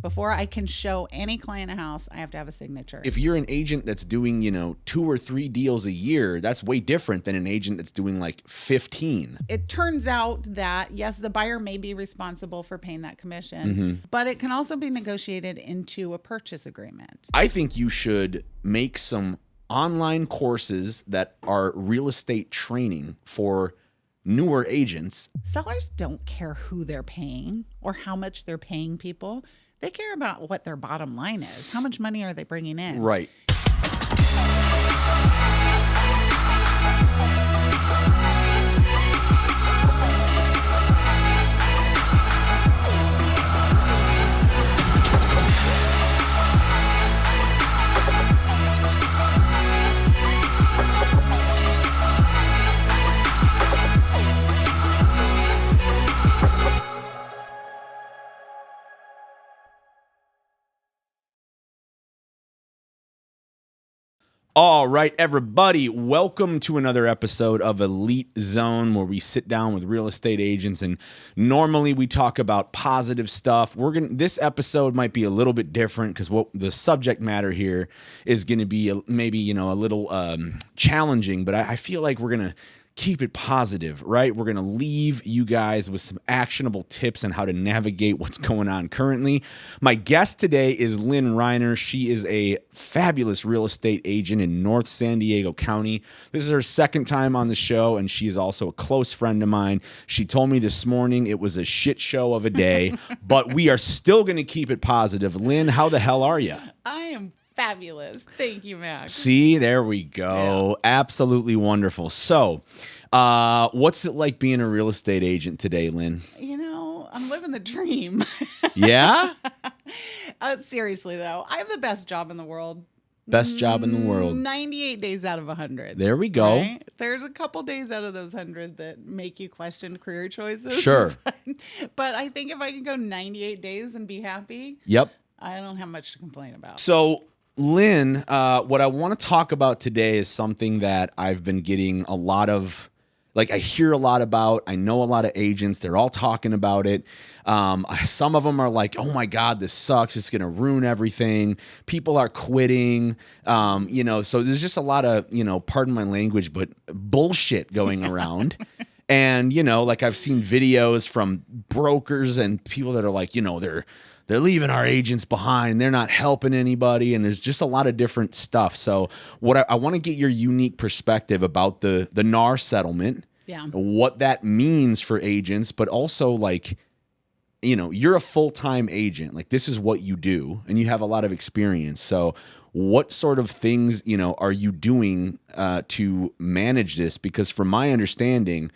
Before I can show any client a house, I have to have a signature. If you're an agent that's doing, 2 or 3 deals a year, that's way different than an agent that's doing like 15. It turns out that, yes, the buyer may be responsible for paying that commission, but it can also be negotiated into a purchase agreement. I think you should make some online courses that are real estate training for newer agents. Sellers don't care who they're paying or how much they're paying people. They care about what their bottom line is. How much money are they bringing in? Right. All right, everybody, welcome to another episode of Elite Zone, where we sit down with real estate agents, and normally we talk about positive stuff. This episode might be a little bit different because what the subject matter here is going to be maybe a little challenging, but I feel like we're going to keep it positive, right? We're going to leave you guys with some actionable tips on how to navigate what's going on currently. My guest today is Lynn Reiner. She is a fabulous real estate agent in North San Diego County. This is her second time on the show, and she's also a close friend of mine. She told me this morning it was a shit show of a day, but we are still going to keep it positive. Lynn, how the hell are you? I am fabulous. Thank you, Max. See, there we go. Yeah. Absolutely wonderful. So, what's it like being a real estate agent today, Lynn? I'm living the dream. Yeah? Seriously, though, I have the best job in the world. Best job in the world. 98 days out of 100. There we go. Right? There's a couple days out of those 100 that make you question career choices. Sure. But I think if I can go 98 days and be happy, yep, I don't have much to complain about. So, Lynn, what I want to talk about today is something that I've been getting a lot of, I hear a lot about. I know a lot of agents. They're all talking about it. Some of them are like, oh my God, this sucks. It's going to ruin everything. People are quitting. So there's just a lot of, pardon my language, but bullshit going around. And, I've seen videos from brokers and people that are like, they're leaving our agents behind. They're not helping anybody. And there's just a lot of different stuff. So what I want to get your unique perspective about the NAR settlement, what that means for agents, but also you're a full-time agent. This is what you do, and you have a lot of experience. So what sort of things, are you doing to manage this? Because from my understanding,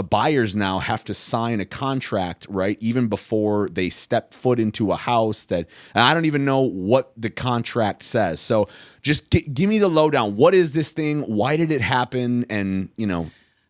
buyers now have to sign a contract, right? Even before they step foot into a house and I don't even know what the contract says. So just give me the lowdown. What is this thing? Why did it happen? And,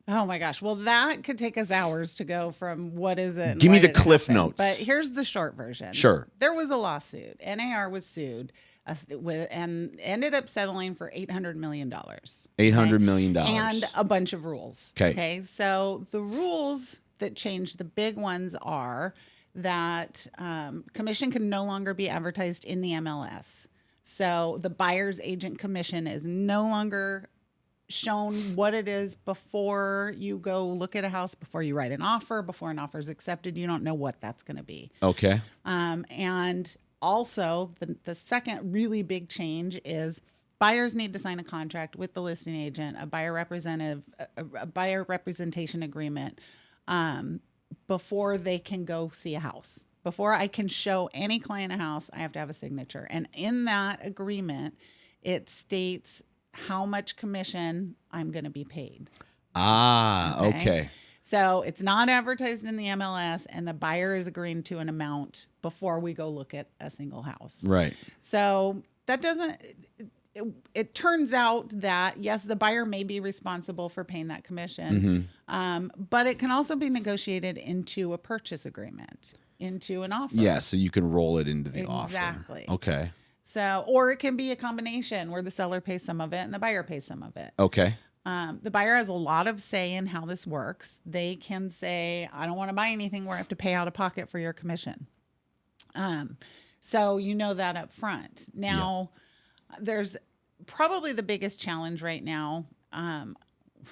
Oh my gosh. Well, that could take us hours to go from what is it. Give me the cliff notes. But here's the short version. Sure. There was a lawsuit. NAR was sued and ended up settling for $800 million. $800 million. And a bunch of rules. Okay. So the rules that changed, the big ones are that commission can no longer be advertised in the MLS. So the buyer's agent commission is no longer shown what it is before you go look at a house, before you write an offer, before an offer is accepted. You don't know what that's going to be. Okay. And also, the second really big change is buyers need to sign a contract with the listing agent, a buyer representation agreement, before they can go see a house. Before I can show any client a house, I have to have a signature. And in that agreement, it states how much commission I'm going to be paid. Okay. So it's not advertised in the MLS, and the buyer is agreeing to an amount before we go look at a single house. Right. So that doesn't, it turns out that, yes, the buyer may be responsible for paying that commission, but it can also be negotiated into a purchase agreement, into an offer. Yeah, so you can roll it into the offer. Exactly. Okay. So, or it can be a combination where the seller pays some of it and the buyer pays some of it. Okay. The buyer has a lot of say in how this works. They can say, I don't want to buy anything where I have to pay out of pocket for your commission. So you know that up front. Now, there's probably the biggest challenge right now.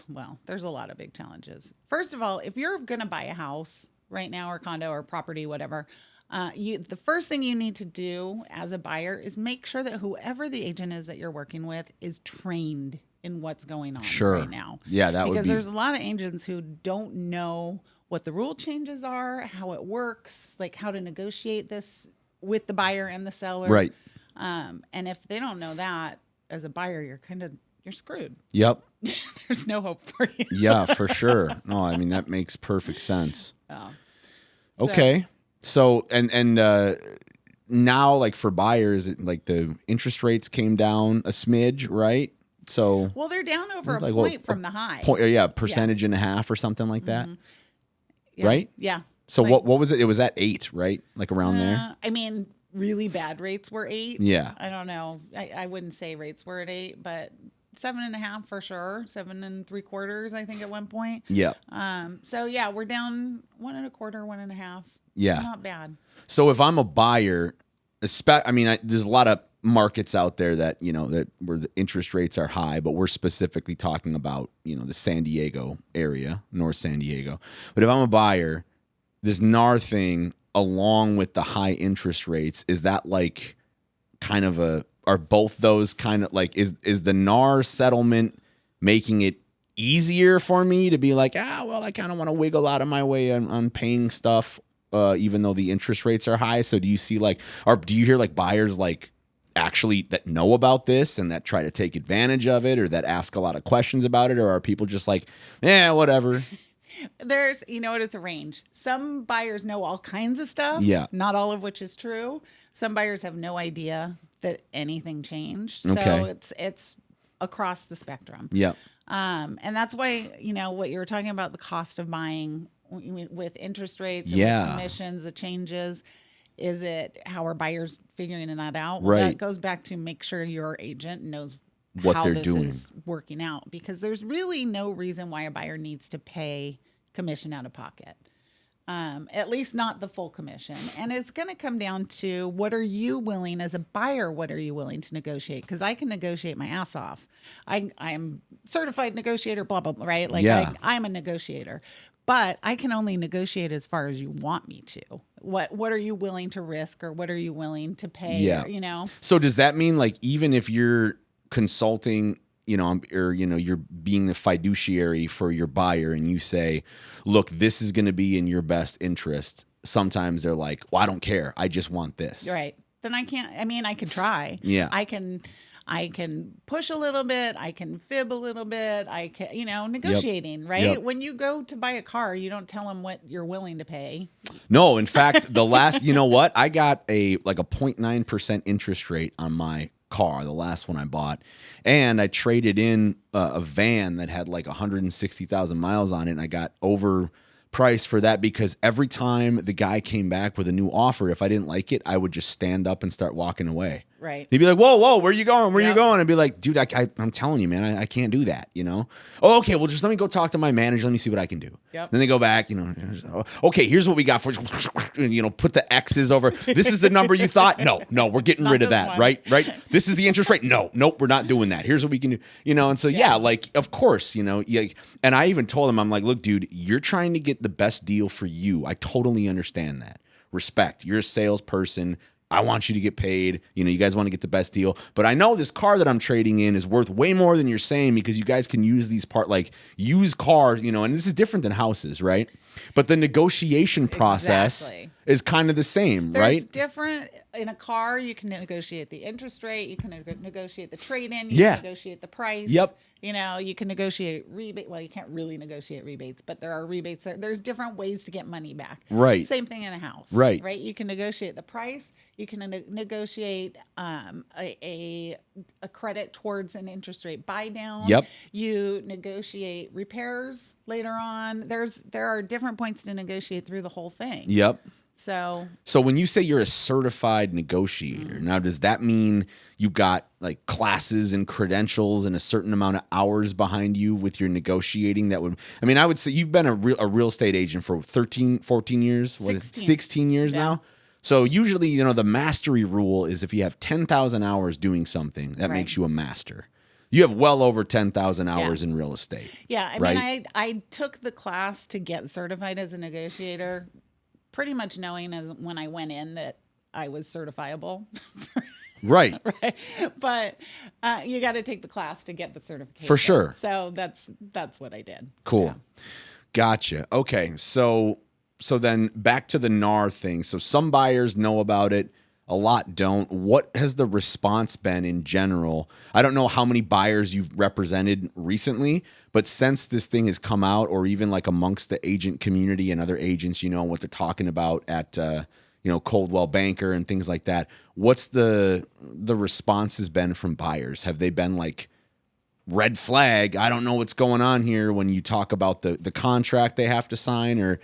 Well, there's a lot of big challenges. First of all, if you're going to buy a house right now or condo or property, whatever, the first thing you need to do as a buyer is make sure that whoever the agent is that you're working with is trained in what's going on right now. Yeah, that would be. Because there's a lot of agents who don't know what the rule changes are, how it works, like how to negotiate this with the buyer and the seller. Right. And if they don't know that as a buyer, you're screwed. Yep. There's no hope for you. Yeah, for sure. No, I mean, that makes perfect sense. Oh. Okay. So, and now, like for buyers, like the interest rates came down a smidge, right? So, Well, they're down over like, a point from the high. Percentage and a half or something like that. Yeah. Right? Yeah. So Like, what was it? It was at 8, right? Like around there? I mean, really bad rates were 8. Yeah. I don't know. I wouldn't say rates were at 8, but 7.5 for sure. 7.75, I think, at one point. Yeah. So yeah, we're down 1.25, 1.5. Yeah. It's not bad. So if I'm a buyer, there's a lot of markets out there that, that where the interest rates are high, but we're specifically talking about, the San Diego area, North San Diego. But if I'm a buyer, this NAR thing, along with the high interest rates, is that like kind of are both those kind of like, is the NAR settlement making it easier for me to be like, I kind of want to wiggle out of my way on paying stuff, even though the interest rates are high? So do you see do you hear like buyers like actually that know about this and that try to take advantage of it, or that ask a lot of questions about it, or are people just like, whatever? There's, it's a range. Some buyers know all kinds of stuff. Yeah. Not all of which is true. Some buyers have no idea that anything changed. Okay. So it's across the spectrum. Yeah. And that's why, what you were talking about, the cost of buying with interest rates and Yeah. with commissions, the changes. Is it how are buyers figuring that out? Well, Right. that goes back to make sure your agent knows What how they're this doing. is working out, because there's really no reason why a buyer needs to pay commission out of pocket. At least not the full commission. And it's going to come down to, what are you willing as a buyer? What are you willing to negotiate? Because I can negotiate my ass off. I'm certified negotiator, blah, blah, blah, right? Like Yeah. I'm a negotiator, but I can only negotiate as far as you want me to. What are you willing to risk, or what are you willing to pay? Yeah. So does that mean like, even if you're consulting, or you're being the fiduciary for your buyer and you say, look, this is going to be in your best interest, sometimes they're like, well, I don't care, I just want this. Right. Then I can't. I mean, I can try. Yeah. I can push a little bit. I can fib a little bit. I can, negotiating, right? Yep. When you go to buy a car, you don't tell them what you're willing to pay. No, in fact, the last, what? I got a 0.9% interest rate on my car, the last one I bought, and I traded in a van that had like 160,000 miles on it, and I got overpriced for that because every time the guy came back with a new offer, if I didn't like it, I would just stand up and start walking away. Right. He'd be like, whoa, where you going? Where you Yep. going? I'd be like, dude, I'm telling you, man, I can't do that, Oh, okay, well, just let me go talk to my manager. Let me see what I can do. Yep. Then they go back, okay, here's what we got for you. Put the X's over. This is the number you thought? No, we're getting rid of this that, one. right? This is the interest rate? Nope, we're not doing that. Here's what we can do. And so, yeah, like, of course, and I even told him, I'm like, look, dude, you're trying to get the best deal for you. I totally understand that. Respect. You're a salesperson. I want you to get paid. You guys want to get the best deal. But I know this car that I'm trading in is worth way more than you're saying, because you guys can use these used cars, and this is different than houses, right? But the negotiation process is kind of the same, right? There's different. In a car, you can negotiate the interest rate. You can negotiate the trade-in. You Yeah. can negotiate the price. Yep. You can negotiate rebate. Well, you can't really negotiate rebates, but there are rebates. There's different ways to get money back. Right. Same thing in a house. Right. Right. You can negotiate the price. You can negotiate a credit towards an interest rate buy down. Yep. You negotiate repairs later on. There are different points to negotiate through the whole thing. Yep. So when you say you're a certified negotiator, now does that mean you've got like classes and credentials and a certain amount of hours behind you with your negotiating? I would say you've been a real estate agent for 13, 14 years, 16. 16 years now. So usually, you know, the mastery rule is if you have 10,000 hours doing something, that Right. makes you a master. You have well over 10,000 hours in real estate. Yeah, I right? mean, I took the class to get certified as a negotiator, pretty much knowing when I went in that I was certifiable. Right. Right. But you got to take the class to get the certification. For sure. So that's what I did. Cool. Yeah. Gotcha. Okay. So then back to the NAR thing. So some buyers know about it, a lot don't. What has the response been in general? I don't know how many buyers you've represented recently, but since this thing has come out, or even like amongst the agent community and other agents, you know, what they're talking about at you know, Coldwell Banker and things like that. What's the response has been from buyers? Have they been like, red flag, I don't know what's going on here, when you talk about the contract they have to sign, or,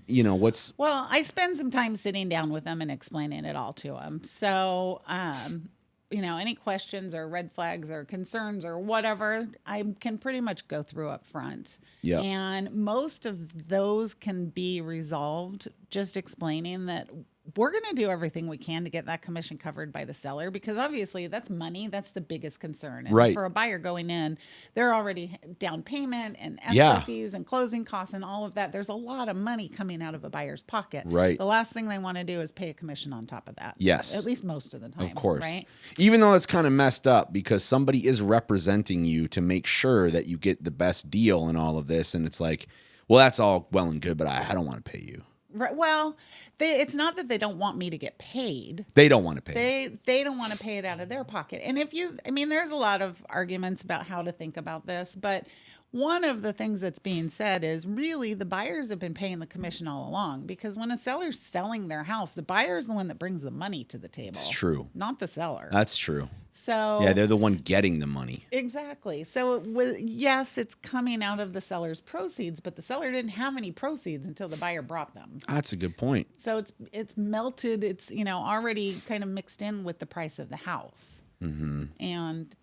you know, what's... Well, I spend some time sitting down with them and explaining it all to them. So, you know, any questions or red flags or concerns or whatever, I can pretty much go through up front. Yeah. And most of those can be resolved just explaining that we're going to do everything we can to get that commission covered by the seller, because obviously that's money. That's the biggest concern. And Right. for a buyer going in, they're already down payment and escrow Yeah. fees and closing costs and all of that. There's a lot of money coming out of a buyer's pocket. Right. The last thing they want to do is pay a commission on top of that. Yes. At least most of the time. Of course. Right. Even though it's kind of messed up, because somebody is representing you to make sure that you get the best deal in all of this. And it's like, well, that's all well and good, but I don't want to pay you. Right. Well, it's not that they don't want me to get paid. They don't want to pay. They don't want to pay it out of their pocket. And I mean, there's a lot of arguments about how to think about this, but one of the things that's being said is really the buyers have been paying the commission all along, because when a seller's selling their house, the buyer is the one that brings the money to the table. It's true. Not the seller. That's true. So Yeah, they're the one getting the money. exactly. So yes, it's coming out of the seller's proceeds, but the seller didn't have any proceeds until the buyer brought them. That's a good point. So it's melted. It's, you know, already kind of mixed in with the price of the house. Mm-hmm. And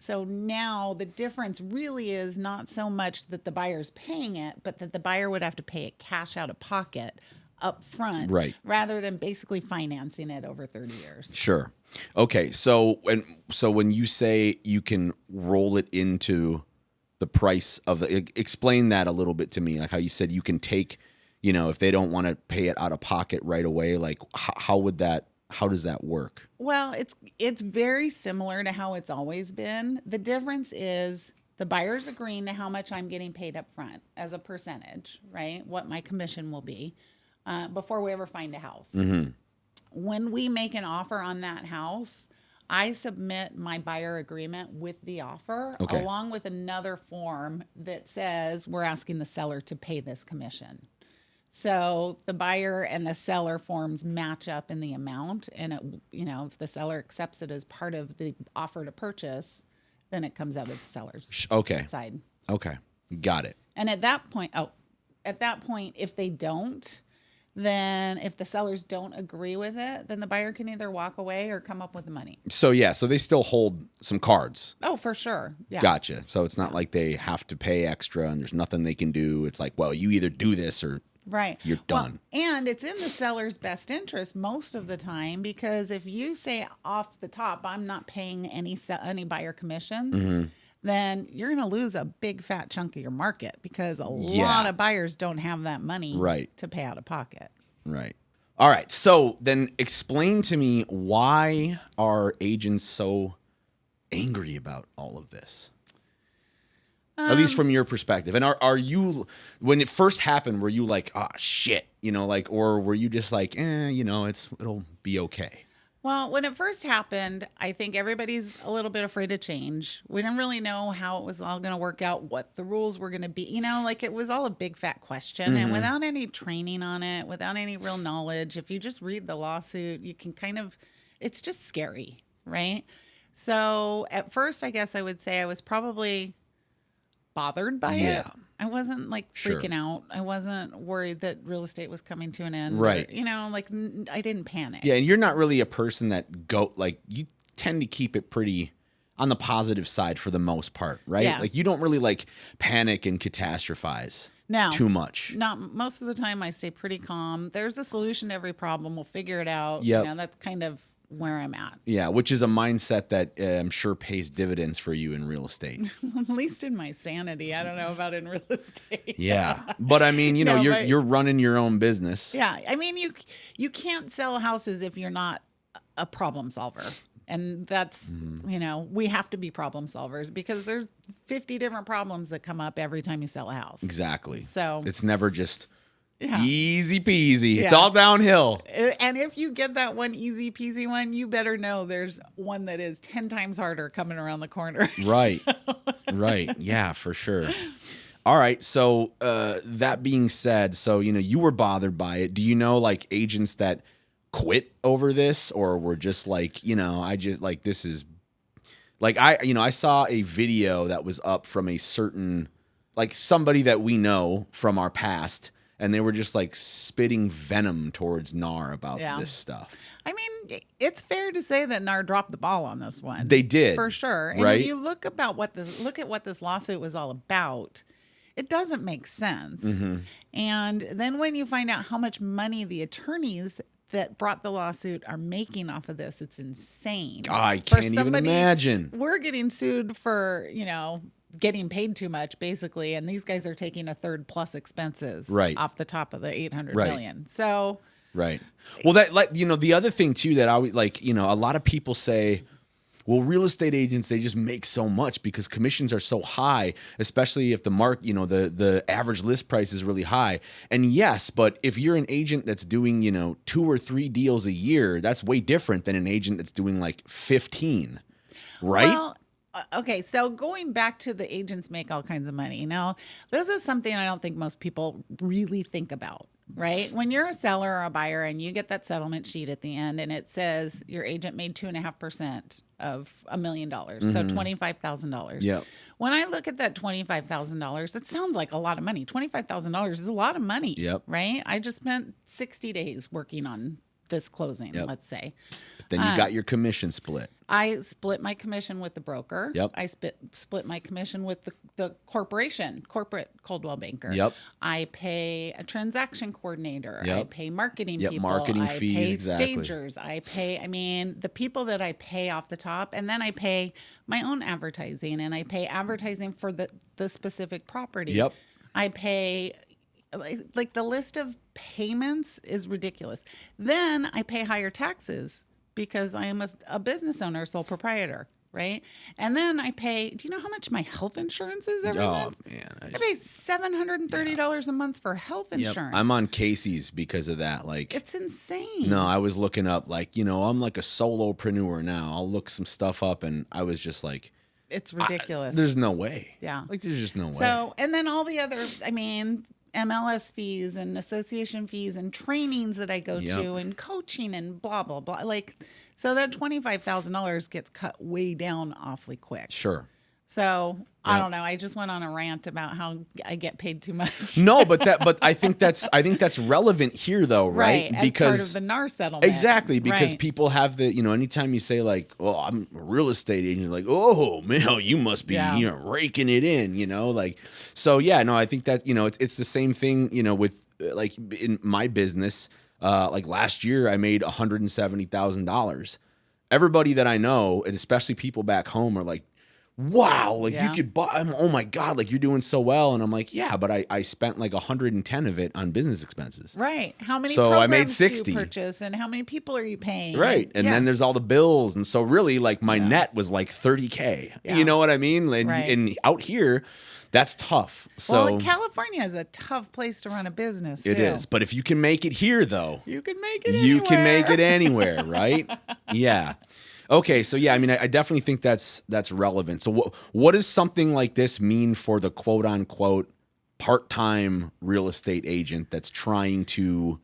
so now the difference really is not so much that the buyer's paying it, but that the buyer would have to pay it cash out of pocket up front, Right. rather than basically financing it over 30 years. Sure. Okay. So when you say you can roll it into the price of explain that a little bit to me, like how you said you can take, you know, if they don't want to pay it out of pocket right away, like how does that work? Well, it's very similar to how it's always been. The difference is the buyer's agreeing to how much I'm getting paid up front as a percentage, right? What my commission will be before we ever find a house. Mm-hmm. When we make an offer on that house, I submit my buyer agreement with the offer, Okay. along with another form that says we're asking the seller to pay this commission. So the buyer and the seller forms match up in the amount, and it, you know, if the seller accepts it as part of the offer to purchase, then it comes out of the seller's Okay. side. Okay. Got it. And at that point, if they don't, then if the sellers don't agree with it, then the buyer can either walk away or come up with the money. So yeah, so they still hold some cards. Oh, for sure. Yeah. Gotcha. So it's not like they have to pay extra and there's nothing they can do. It's like, well, you either do this or Right. you're done. Well, and it's in the seller's best interest most of the time, because if you say off the top, I'm not paying any buyer commissions, Mm-hmm. then you're going to lose a big fat chunk of your market, because a Yeah. lot of buyers don't have that money Right. to pay out of pocket. Right. All right. So then explain to me, why are agents so angry about all of this? At least from your perspective. And are you, when it first happened, were you like, ah, shit, you know, like, or were you just like, you know, it'll be okay? Well, when it first happened, I think everybody's a little bit afraid of change. We didn't really know how it was all going to work out, what the rules were going to be. You know, like, it was all a big fat question. Mm-hmm. And without any training on it, without any real knowledge, if you just read the lawsuit, you can it's just scary, right? So at first, I guess I would say I was probably bothered by it. Yeah. I wasn't like Sure. freaking out. I wasn't worried that real estate was coming to an end. Right. Or, you know, like, I didn't panic. Yeah. And you're not really a person that you tend to keep it pretty, on the positive side for the most part, right? Yeah. Like you don't really like panic and catastrophize No. too much. Not most of the time. I stay pretty calm. There's a solution to every problem. We'll figure it out. Yep. You know, that's kind of where I'm at. Yeah, which is a mindset that I'm sure pays dividends for you in real estate. At least in my sanity. I don't know about in real estate. Yeah, but I mean, No, you're running your own business. Yeah. I mean, you can't sell houses if you're not a problem solver. And that's, we have to be problem solvers because there's 50 different problems that come up every time you sell a house. Exactly. So it's never just yeah. easy peasy. It's Yeah. all downhill. And if you get that one easy peasy one, you better know there's one that is 10 times harder coming around the corner. Right. Right. Yeah, for sure. All right. So that being said, so, you were bothered by it. Do you know like agents that quit over this or were just like, I just like, this is like, I saw a video that was up from a certain, like somebody that we know from our past, and they were just like spitting venom towards NAR about this stuff. I mean, it's fair to say that NAR dropped the ball on this one. They did. For sure. And right? if you look at what this lawsuit was all about, it doesn't make sense. Mm-hmm. And then when you find out how much money the attorneys that brought the lawsuit are making off of this, it's insane. I can't even imagine. We're getting sued for, getting paid too much, basically, and these guys are taking a third plus expenses off the top of the $800 million. So right. Well, that the other thing too that I like, a lot of people say, well, real estate agents, they just make so much because commissions are so high, especially if the the average list price is really high. And yes, but if you're an agent that's doing, 2 or 3 deals a year, that's way different than an agent that's doing like 15, right? Well, okay, so going back to the agents make all kinds of money. Now, this is something I don't think most people really think about, right? When you're a seller or a buyer and you get that settlement sheet at the end and it says your agent made 2.5% of $1 million, so $25,000. Yep. When I look at that $25,000, it sounds like a lot of money. $25,000 is a lot of money, Yep. right? I just spent 60 days working on this closing, let's say. But then you got your commission split. I split my commission with the broker. Yep. I split my commission with the corporate Coldwell Banker. Yep. I pay a transaction coordinator. Yep. I pay marketing Yep, people. marketing I fees, pay exactly. stagers. The people that I pay off the top, and then I pay my own advertising, and I pay advertising for the specific property. Yep. I pay, like the list of payments is ridiculous. Then I pay higher taxes because I am a business owner, sole proprietor, right? And then I pay, do you know how much my health insurance is every month? Man, I pay $730 a month for health insurance. I'm on Casey's because of that. Like, It's insane. no, I was looking up like, I'm like a solopreneur now. I'll look some stuff up, and I was just like, It's ridiculous. there's no way. Yeah. Like, there's just no way. So, and then all the other, MLS fees and association fees and trainings that I go to and coaching and blah, blah, blah. Like, so that $25,000 gets cut way down awfully quick. Sure. So I don't know. I just went on a rant about how I get paid too much. No, but I think that's relevant here though, right? As Because part of the NAR settlement. exactly, because Right. people have the, anytime you say like, well, I'm a real estate agent, like, oh man, you must be raking it in, like, so yeah, no, I think that, it's the same thing, with like in my business, like last year I made $170,000. Everybody that I know, and especially people back home, are like, wow, like you could buy, oh my God, like you're doing so well. And I'm like, yeah, but I spent like 110 of it on business expenses. Right. How many So I made programs 60. do you purchase and how many people are you paying? Right. And then there's all the bills. And so really like my net was like 30K. Yeah. You know what I mean? And, Right. and out here, that's tough. So Well, California is a tough place to run a business, too. it is. But if you can make it here though, You can make it you can anywhere. make it anywhere, right? Yeah. Okay, so yeah, I definitely think that's relevant. So what does something like this mean for the quote unquote part-time real estate agent that's trying to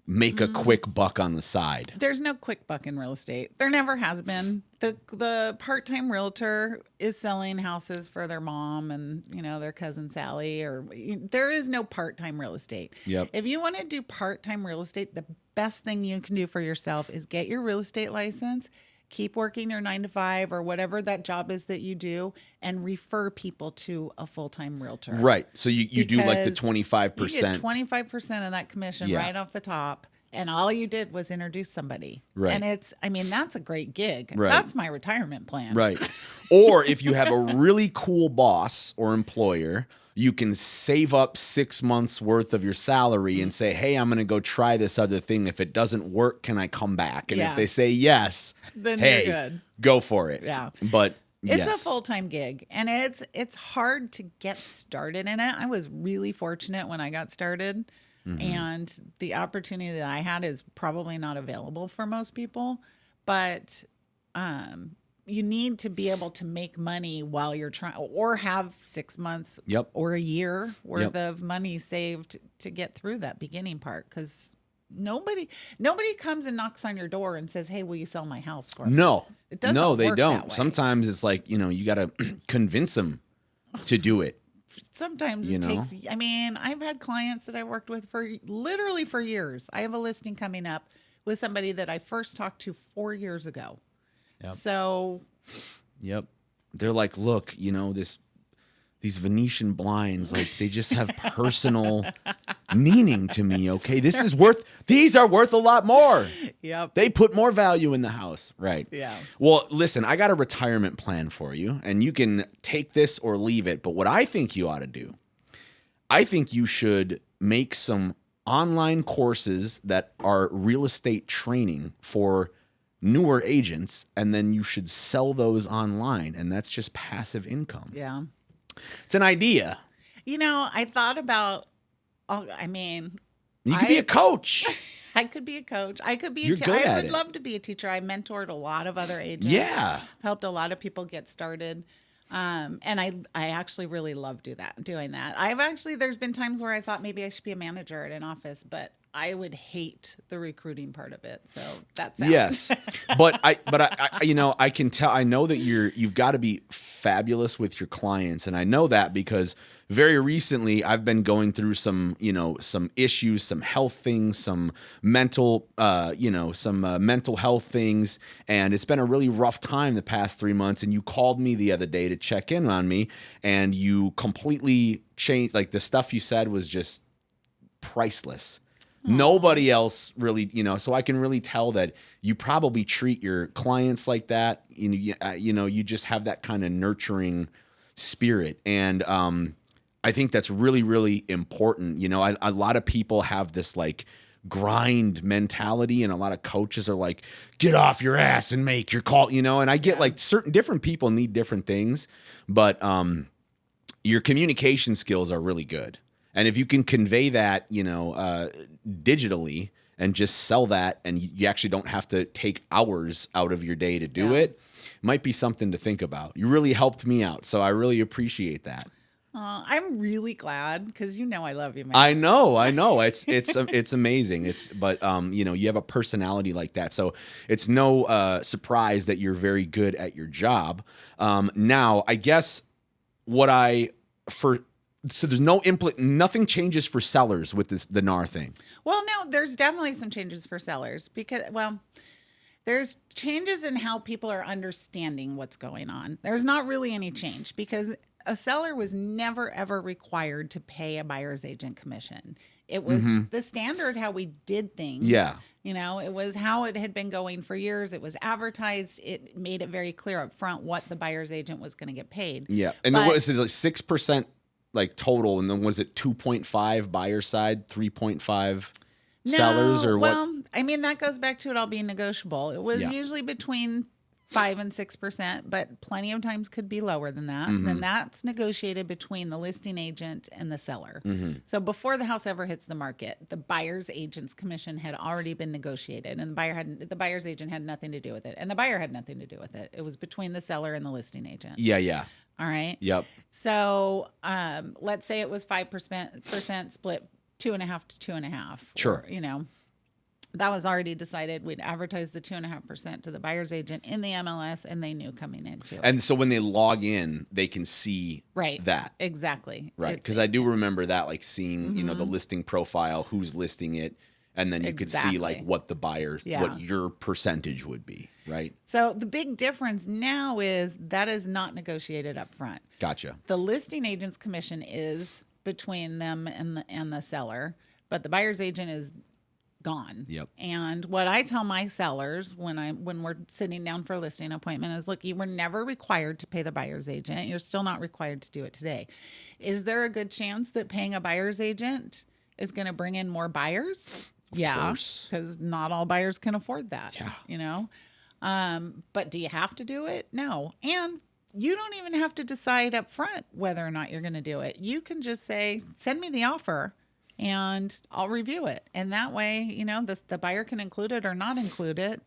make a quick buck on the side? There's no quick buck in real estate. There never has been. The part-time realtor is selling houses for their mom and, their cousin Sally, or there is no part-time real estate. Yep. If you want to do part-time real estate, the best thing you can do for yourself is get your real estate license keep working your 9 to 5 or whatever that job is that you do, and refer people to a full-time realtor. Right. So you do like the Because 25%. You get 25% of that commission Yeah. right off the top. And all you did was introduce somebody. Right. And that's a great gig. Right. That's my retirement plan. Right. Or if you have a really cool boss or employer, you can save up 6 months worth of your salary and say, hey, I'm going to go try this other thing. If it doesn't work, can I come back? And if they say yes, then hey, you're good. Go for it. Yeah. But it's yes. a full-time gig, and it's hard to get started in it. I was really fortunate when I got started. And the opportunity that I had is probably not available for most people, but you need to be able to make money while you're trying, or have 6 months or a year worth of money saved to get through that beginning part. Because nobody comes and knocks on your door and says, hey, will you sell my house for me? No, it doesn't no, they work don't. that way. Sometimes it's like, you got to convince them to do it. Sometimes it takes, I mean, I've had clients that I worked with for literally for years. I have a listing coming up with somebody that I first talked to 4 years ago. Yep. So. Yep. They're like, look, these Venetian blinds, like they just have personal meaning to me. Okay. These are worth a lot more. Yep. They put more value in the house. Right. Yeah. Well, listen, I got a retirement plan for you, and you can take this or leave it. But what I think you ought to do, I think you should make some online courses that are real estate training for newer agents, and then you should sell those online. And that's just passive income. Yeah. It's an idea. I thought about, I mean, You could be a coach. I could be a coach. I could be You're good I at would it. love to be a teacher. I mentored a lot of other agents. Yeah. Helped a lot of people get started. And I actually really love doing that. There's been times where I thought maybe I should be a manager at an office, but I would hate the recruiting part of it. So that's out. Yes. But I can tell, I know that you've got to be fabulous with your clients. And I know that because very recently I've been going through some issues, some health things, some mental health things. And it's been a really rough time the past 3 months. And you called me the other day to check in on me, and you completely changed, like the stuff you said was just priceless. Nobody else really, so I can really tell that you probably treat your clients like that. You just have that kind of nurturing spirit. And I think that's really, really important. A lot of people have this like grind mentality, and a lot of coaches are like, get off your ass and make your call, and I get like certain different people need different things, but your communication skills are really good. And if you can convey that, digitally and just sell that, and you actually don't have to take hours out of your day to do it, might be something to think about. You really helped me out, so I really appreciate that. I'm really glad because I love you, man. I know. It's amazing. You have a personality like that, so it's no surprise that you're very good at your job. Now, I guess so there's nothing changes for sellers with the NAR thing. Well, no, there's definitely some changes for sellers because, there's changes in how people are understanding what's going on. There's not really any change because a seller was never, ever required to pay a buyer's agent commission. It was the standard how we did things. Yeah. It was how it had been going for years. It was advertised. It made it very clear up front what the buyer's agent was going to get paid. Yeah. And then what is it, like 6%? Like total, and then was it 2.5 buyer side, 3.5 sellers, or what? Well, I mean, that goes back to it all being negotiable. It was usually between 5 and 6%, but plenty of times could be lower than that. And then that's negotiated between the listing agent and the seller. So before the house ever hits the market, the buyer's agent's commission had already been negotiated, and the buyer's agent had nothing to do with it, and the buyer had nothing to do with it. It was between the seller and the listing agent. Yeah. All right. Yep. So let's say it was 5% split 2.5 to 2.5. Sure. Or, that was already decided. We'd advertise the 2.5% to the buyer's agent in the MLS, and they knew coming into it. And so when they log in, they can see that. Exactly. Right. Because I do remember that, like seeing, the listing profile, who's listing it. And then you could see like Exactly. what the buyers, Yeah. what your percentage would be, right? So the big difference now is that is not negotiated up front. Gotcha. The listing agent's commission is between them and the seller, but the buyer's agent is gone. Yep. And what I tell my sellers when we're sitting down for a listing appointment is, look, you were never required to pay the buyer's agent. You're still not required to do it today. Is there a good chance that paying a buyer's agent is going to bring in more buyers? Yeah, course. because not all buyers can afford that. Yeah. You know, but do you have to do it? No. And you don't even have to decide up front whether or not you're going to do it. You can just say, send me the offer and I'll review it. And that way, you know, the buyer can include it or not include it.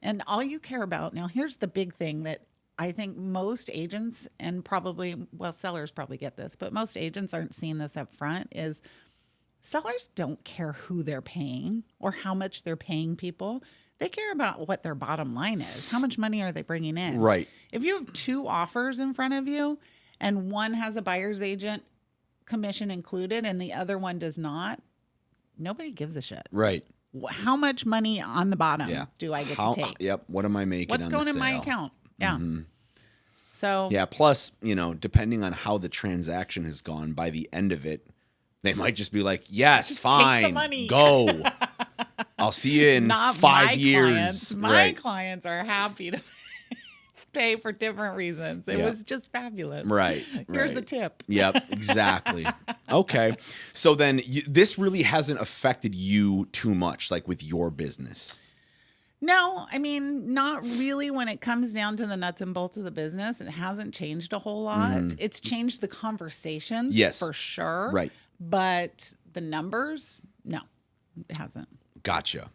And all you care about now, here's the big thing that I think most agents and probably, well, sellers probably get this, but most agents aren't seeing this up front is sellers don't care who they're paying or how much they're paying people. They care about what their bottom line is. How much money are they bringing in? Right. If you have two offers in front of you and one has a buyer's agent commission included and the other one does not, nobody gives a shit. Right. How much money on the bottom Yeah. do I get to take? Yep. What am I making What's on going the in my sale? account? Yeah. So Yeah. Plus, you know, depending on how the transaction has gone, by the end of it, they might just be like, yes, Just take the fine, money. go. I'll see you in not 5 my years. clients. My Right. clients are happy to pay for different reasons. It Yeah. was just fabulous. Right. Here's right. a tip. Yep, exactly. Okay. So then this really hasn't affected you too much, like with your business. No, I mean, not really when it comes down to the nuts and bolts of the business. It hasn't changed a whole lot. It's changed the conversations, Yes. for sure. Right. But the numbers, no, it hasn't. Gotcha.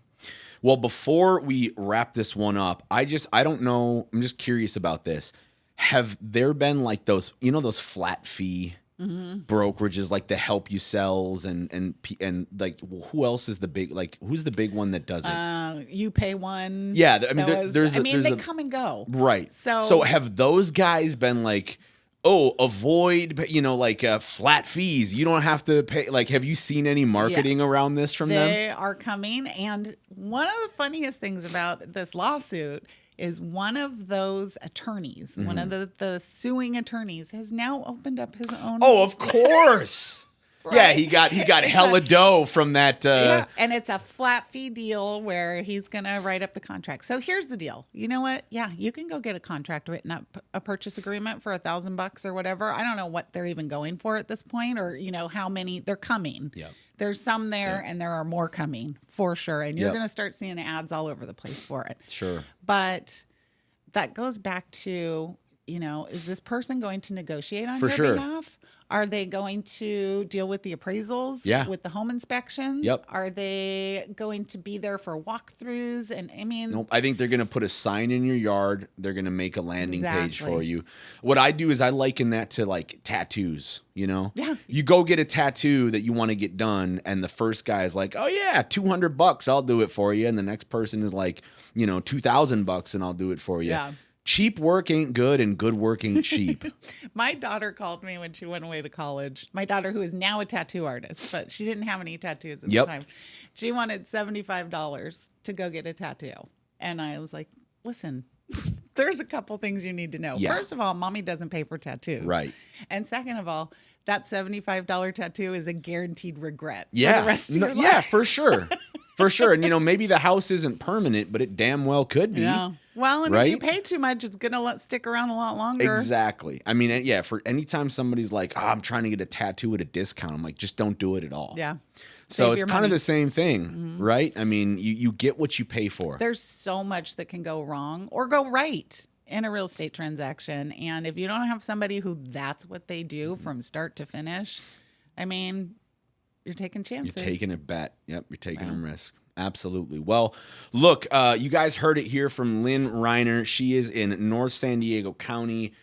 Well, before we wrap this one up, I don't know. I'm just curious about this. Have there been like those, you know, those flat fee brokerages, like the Help You Sells and like who else is the big, like who's the big one that does it? You pay one. Yeah, I mean, Those- there's they a- come and go. Right. So have those guys been like, oh, avoid, you know, like flat fees. You don't have to pay. Like, have you seen any marketing Yes. around this from them? They are coming. And one of the funniest things about this lawsuit is one of those attorneys, one of the suing attorneys, has now opened up his own. Oh, of course. Yeah, Right? he got hella dough from that. Yeah, and it's a flat fee deal where he's going to write up the contract. So here's the deal. You know what? Yeah, you can go get a contract written up, a purchase agreement for $1,000 or whatever. I don't know what they're even going for at this point, or you know how many they're coming. Yep. There's some there, and there are more coming for sure. And you're Yep. going to start seeing ads all over the place for it. Sure. But that goes back to, you know, is this person going to negotiate on For your sure. behalf? Are they going to deal with the appraisals? Yeah. With the home inspections? Yep. Are they going to be there for walkthroughs? And I mean, Nope. I think they're going to put a sign in your yard. They're going to make a landing page Exactly. for you. What I do is I liken that to like tattoos, you know? Yeah. You go get a tattoo that you want to get done, and the first guy is like, oh, yeah, $200, I'll do it for you. And the next person is like, you know, $2,000 and I'll do it for you. Yeah. Cheap work ain't good, and good work ain't cheap. my daughter called me when she went away to college. My daughter, who is now a tattoo artist, but she didn't have any tattoos at Yep. the time. She wanted $75 to go get a tattoo. And I was like, listen, there's a couple things you need to know. Yeah. First of all, mommy doesn't pay for tattoos. Right. And second of all, that $75 tattoo is a guaranteed regret Yeah. for the rest of your life. Yeah, for sure. For sure. And, you know, maybe the house isn't permanent, but it damn well could be. Yeah. Well, and Right? if you pay too much, it's going to stick around a lot longer. Exactly. I mean, yeah, for anytime somebody's like, oh, I'm trying to get a tattoo at a discount, I'm like, just don't do it at all. Yeah. So Save it's your kind of money. the same thing, right? I mean, you get what you pay for. There's so much that can go wrong or go right in a real estate transaction. And if you don't have somebody who that's what they do from start to finish, I mean, you're taking chances. You're taking a bet. Yep, you're taking a risk. Absolutely. Well, look, you guys heard it here from Lynn Reiner. She is in North San Diego County.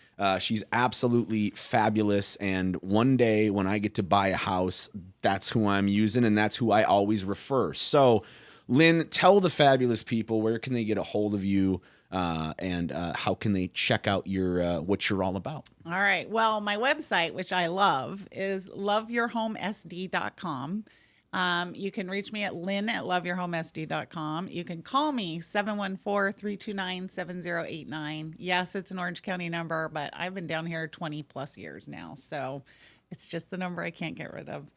She's absolutely fabulous. And one day when I get to buy a house, that's who I'm using, and that's who I always refer. So, Lynn, tell the fabulous people, where can they get a hold of you, and how can they check out your what you're all about? All right. Well, my website, which I love, is loveyourhomesd.com. You can reach me at lynn@loveyourhomesd.com. You can call me 714-329-7089. Yes, it's an Orange County number, but I've been down here 20 plus years now. So it's just the number I can't get rid of.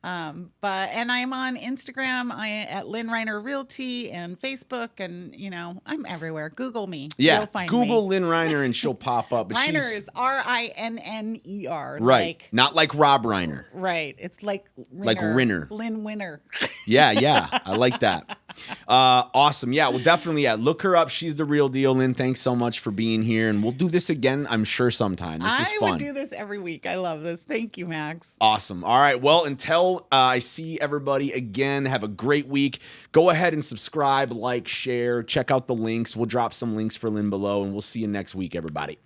And I'm on Instagram at Lynn Reiner Realty and Facebook, and I'm everywhere. Google me. Yeah, You'll find Google me. Lynn Reiner and she'll pop up. But Reiner is Rinner. right, not like Rob Reiner. Right. It's like Rinner. Lynn Winner. Yeah, I like that. Awesome. Yeah, well, definitely. Yeah, look her up. She's the real deal. Lynn, thanks so much for being here, and we'll do this again, I'm sure, sometime. This is fun. I would do this every week. I love this. Thank you, Max. Awesome. All right. Well, until I see everybody again, have a great week. Go ahead and subscribe, like, share, check out the links. We'll drop some links for Lynn below, and we'll see you next week, everybody.